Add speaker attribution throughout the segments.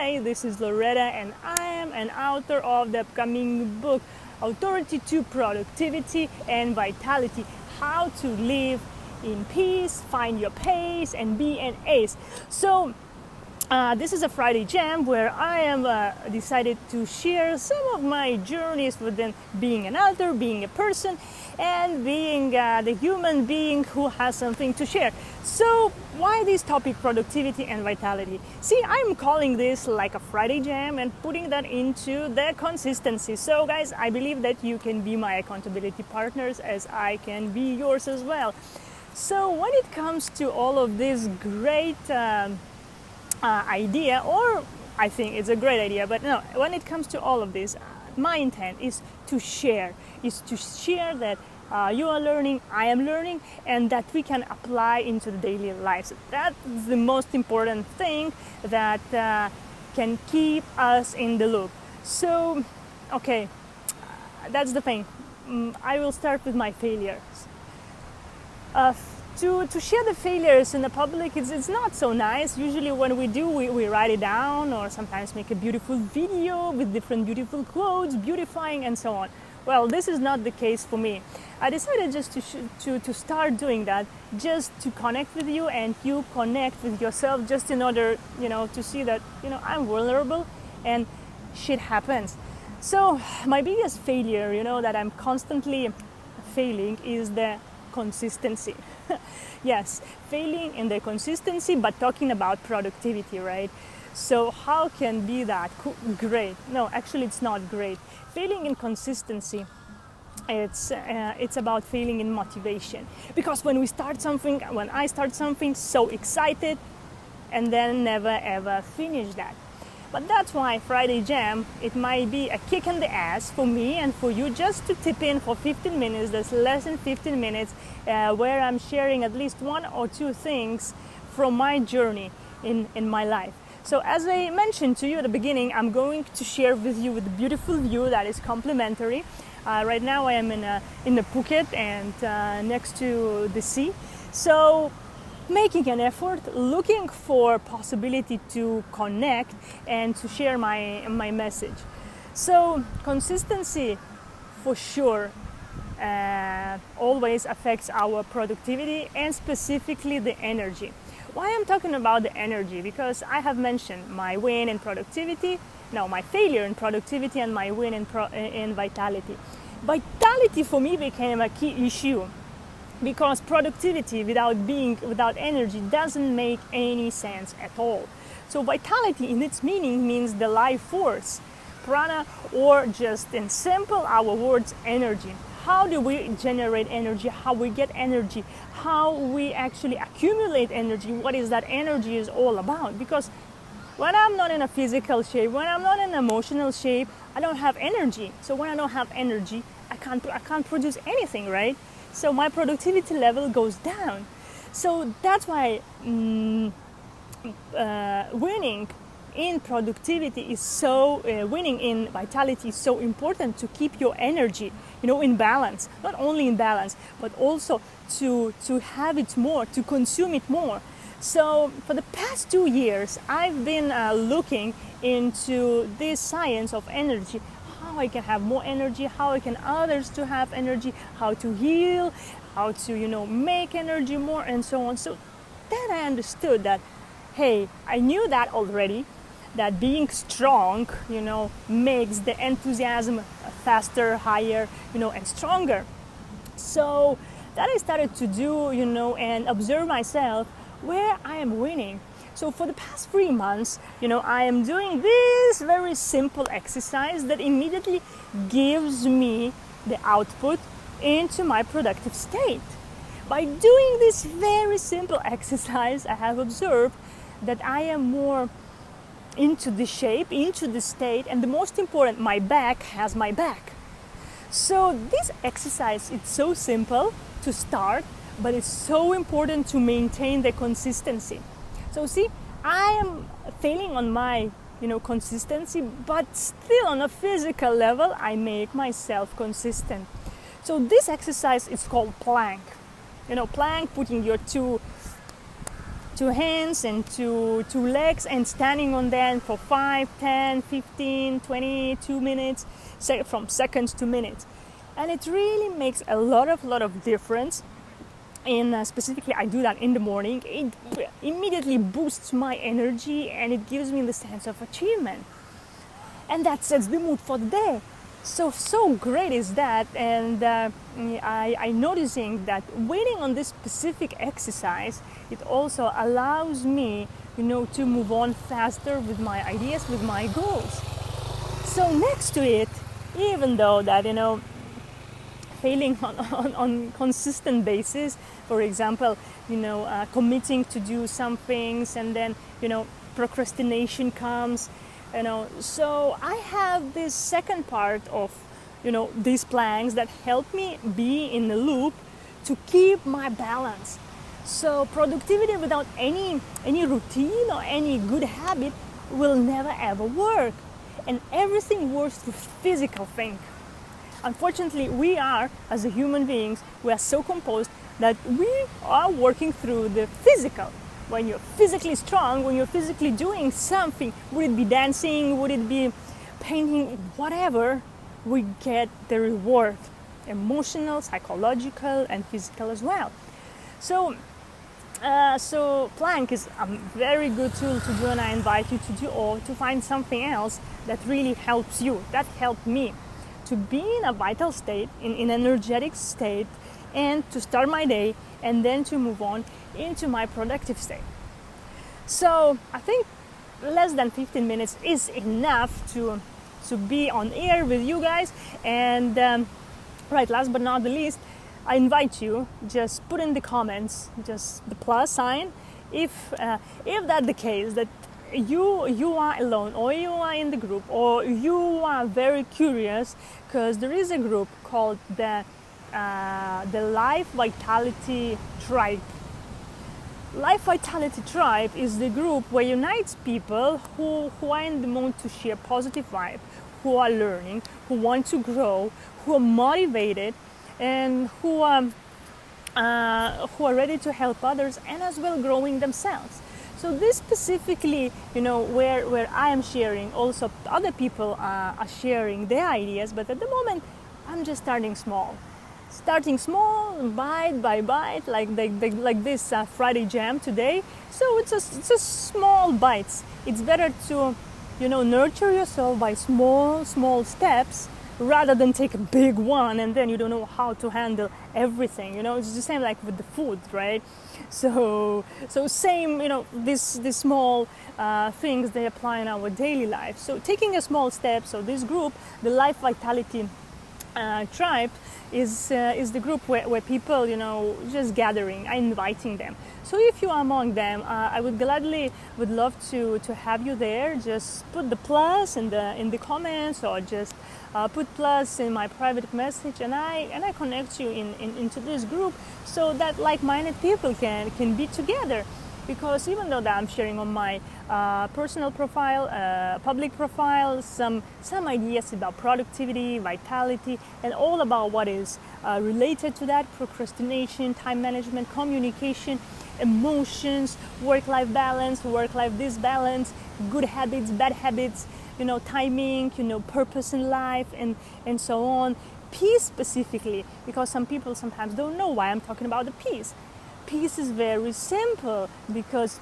Speaker 1: Hi, this is Loretta, and I am an author of the upcoming book, Authority to Productivity and Vitality: How to Live in Peace, Find Your Pace, and Be an Ace. So, this is a Friday Jam where I am decided to share some of my journeys within being an author, being a person, and being the human being who has something to share. So why this topic, productivity and vitality? See, I'm calling this like a Friday Jam and putting that into the consistency. So guys, I believe that you can be my accountability partners as I can be yours as well. So when it comes to all of this great idea, or I think it's a great idea, but no, when it comes to all of this, my intent is to share that you are learning, I am learning, and that we can apply into the daily lives. That's the most important thing that can keep us in the loop. So, okay, that's the thing. I will start with my failures. To share the failures in the public, it's not so nice. Usually when we do, we write it down, or sometimes make a beautiful video with different beautiful quotes, beautifying and so on. Well, this is not the case for me. I decided just to start doing that, just to connect with you and you connect with yourself, just in order, to see that, I'm vulnerable and shit happens. So my biggest failure, that I'm constantly failing, is the consistency. Yes, failing in the consistency, but talking about productivity, right? So how can be that great? No, actually it's not great. Failing in consistency, it's about failing in motivation. Because when I start something so excited, and then never ever finish that. But that's why Friday Jam, it might be a kick in the ass for me and for you, just to tip in for 15 minutes, that's less than 15 minutes, where I'm sharing at least one or two things from my journey in my life. So as I mentioned to you at the beginning, I'm going to share with you with a beautiful view that is complimentary. Right now I am in the Phuket and next to the sea. So making an effort, looking for possibility to connect and to share my message. So consistency, for sure, always affects our productivity and specifically the energy. Why I'm talking about the energy? Because I have mentioned my win in productivity, my failure in productivity, and my win in vitality. Vitality for me became a key issue, because productivity without energy doesn't make any sense at all. So vitality in its meaning means the life force, prana, or just in simple our words, energy. How do we generate energy? How we get energy? How we actually accumulate energy? What is that energy is all about? Because when I'm not in a physical shape, when I'm not in an emotional shape, I don't have energy. So when I don't have energy, I can't produce anything, right? So my productivity level goes down. So that's why winning in productivity is so, winning in vitality is so important, to keep your energy, in balance. Not only in balance, but also to have it more, to consume it more. So for the past 2 years, I've been looking into this science of energy, how I can have more energy, how I can others to have energy, how to heal, how to, make energy more, and so on. So then I understood that, hey, I knew that already, that being strong, makes the enthusiasm faster, higher, and stronger. So that I started to do, and observe myself where I am winning. So for the past 3 months, I am doing this very simple exercise that immediately gives me the output into my productive state. By doing this very simple exercise, I have observed that I am more into the shape, into the state, and the most important, my back has my back. So this exercise, it's so simple to start, but it's so important to maintain the consistency. So see, I am failing on my, consistency, but still on a physical level, I make myself consistent. So this exercise is called plank. Plank, putting your two to hands and to legs and standing on them for 5, 10, 15, 20, 2 minutes, from seconds to minutes. And it really makes a lot of difference. And specifically, I do that in the morning. It immediately boosts my energy and it gives me the sense of achievement. And that sets the mood for the day. So great is that. And I'm noticing that waiting on this specific exercise, it also allows me, to move on faster with my ideas, with my goals. So next to it, even though that, failing on consistent basis, for example, committing to do some things and then, procrastination comes, so I have this second part of, these plans that help me be in the loop to keep my balance. So productivity without any routine or any good habit will never ever work. And everything works through physical thing. Unfortunately, we are, as a human beings, we are so composed that we are working through the physical. When you're physically strong, when you're physically doing something, would it be dancing, would it be painting, whatever, we get the reward, emotional, psychological, and physical as well. So plank is a very good tool to do, and I invite you to do, or to find something else that really helps you. That helped me to be in a vital state, in an energetic state, and to start my day, and then to move on into my productive state. So I think less than 15 minutes is enough to be on air with you guys. And right, last but not the least, I invite you, just put in the comments just the plus sign if that's the case, that you are alone, or you are in the group, or you are very curious, because there is a group called the Life Vitality Tribe. Life Vitality Tribe is the group where unites people who are in the mood to share positive vibe, who are learning, who want to grow, who are motivated, and who are ready to help others, and as well growing themselves. So this specifically, where I am sharing, also other people are sharing their ideas, but at the moment I'm just starting small, bite by bite, like this Friday jam today. So it's a small bites. It's better to, nurture yourself by small steps, rather than take a big one and then you don't know how to handle everything. It's the same like with the food, right? So same, these small things, they apply in our daily life. So taking a small step. So this group, the Life Vitality Tribe, is the group where people, just gathering, I'm inviting them. So if you are among them, I would love to have you there. Just put the plus in the comments, or just put plus in my private message, and I connect you into this group, so that like-minded people can be together. Because even though that I'm sharing on my personal profile, public profile, some ideas about productivity, vitality, and all about what is related to that: procrastination, time management, communication, emotions, work-life balance, work-life disbalance, good habits, bad habits, timing, purpose in life, and so on. Peace specifically, because some people sometimes don't know why I'm talking about the peace. Peace is very simple, because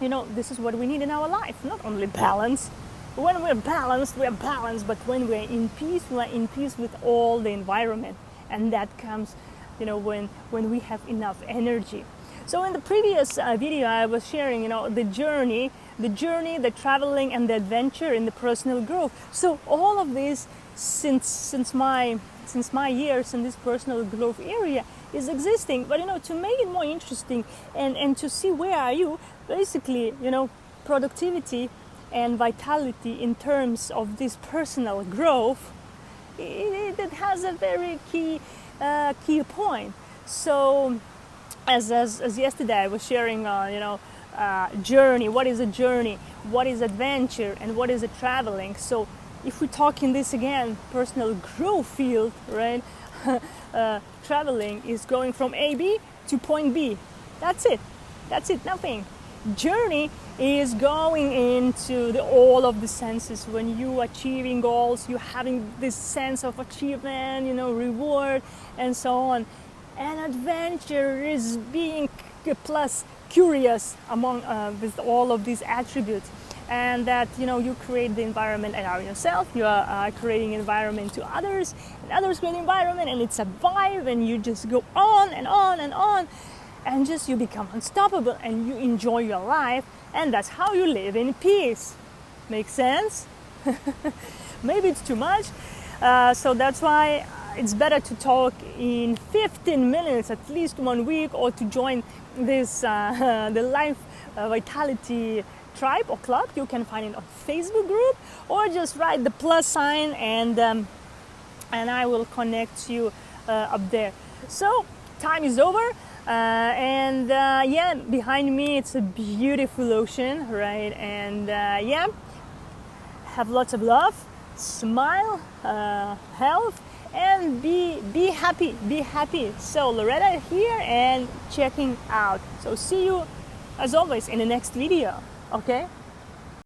Speaker 1: this is what we need in our life. Not only balance. When we're balanced, but when we're in peace, we're in peace with all the environment, and that comes when we have enough energy. So in the previous video, I was sharing the journey, the traveling, and the adventure in the personal growth. So all of this, since my years in this personal growth area, is existing. But to make it more interesting and to see where are you, basically, productivity and vitality in terms of this personal growth, it has a very key point. So as yesterday I was sharing journey, what is a journey, what is adventure, and what is a traveling. So if we talk in this again personal growth field, right, traveling is going from A B to point B. That's it. That's it, nothing. Journey is going into all of the senses. When you achieving goals, you having this sense of achievement, reward, and so on. And adventure is being plus curious among with all of these attributes. And that you create the environment around yourself, you are creating environment to others, and others create environment, and it's a vibe, and you just go on and on and on, and just you become unstoppable, and you enjoy your life, and that's how you live in peace. Make sense? Maybe it's too much, so that's why it's better to talk in 15 minutes at least 1 week, or to join this the Life Vitality tribe or club. You can find it on Facebook group, or just write the plus sign, and I will connect you up there. So time is over, and behind me it's a beautiful ocean, right? And have lots of love, smile, health, and be happy. So Loretta here and checking out. So see you as always in the next video. Okay?